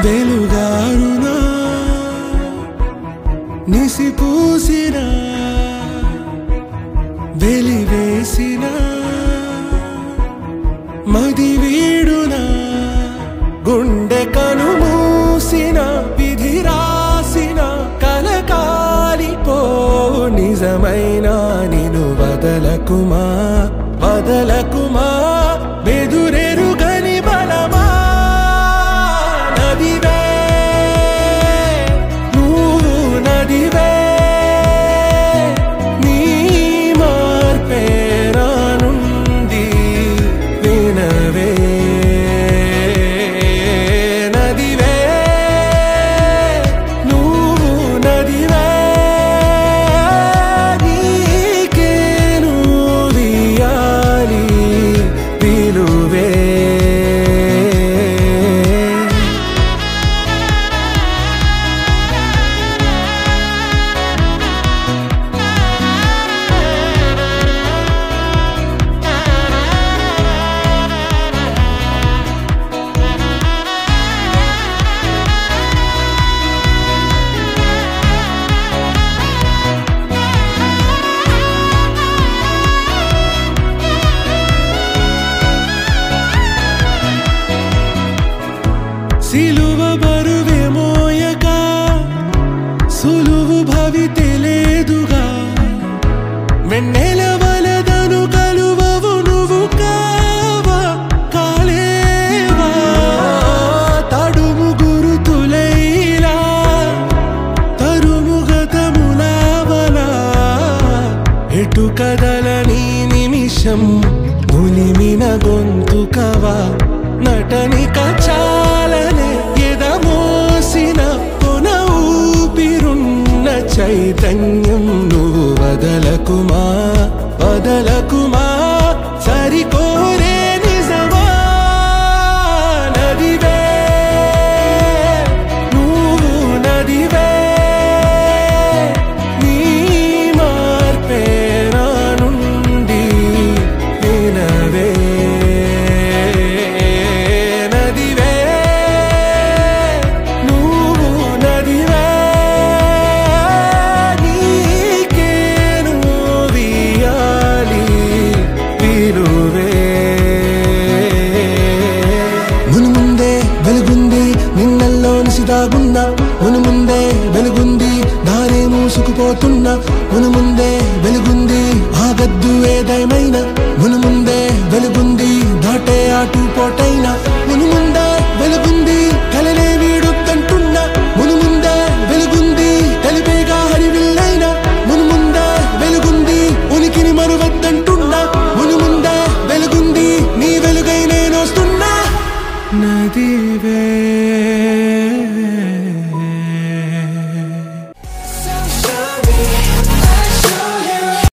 వెలుగారునా నిసిపూసిన వెలివేసిన మది వీడునా గుండె కనుమూసిన విధి రాసిన కలకాలిపో నిజమైన నిను వదలకుమా వదలకుమా బెదురెరుగని బలమా నదివే నువ్వు నదివే నీ మార్పే రానుంది వినవే నదివే నువ్వు నదివే నీకేను వియాలి పిలువే సిలువ బరువే మోయక సులువు భవితే లేదుగా వెన్నెల వలదను కలువవు నువ్వు కావా కాలేవా తడుము గురుతులైలా తరుము గతములావలా ఎటు కదలని నిమిషం ములిమిన గొంతుకవా నటనిక చాలనే ఎదమోసిన కొన ఊపిరున్న చైతన్యం నువ్వు వదలకుమా వదలకుమా సరికోరే నిజమా నదివే నువ్వు నదివే నీ మార్పే రానుంది వినవే దాగున్నా మును ముందే వెలుగుంది దారే మూసుకుపోతున్నా మును ముందే వెలుగుంది ఆగద్దు ఏదైమైనా మును ముందే వెలుగుంది దాటే ఆటు పోటైనా మును ముందే వెలుగుంది కలలే వీడొద్దంటున్నా మును ముందే వెలుగుంది కలిపేగా హరివిల్లైనా మును ముందే వెలుగుంది ఉనికిని మరువద్దంటున్నా మును ముందే వెలుగుంది నీ వెలుగై నేనొస్తున్నా నదివే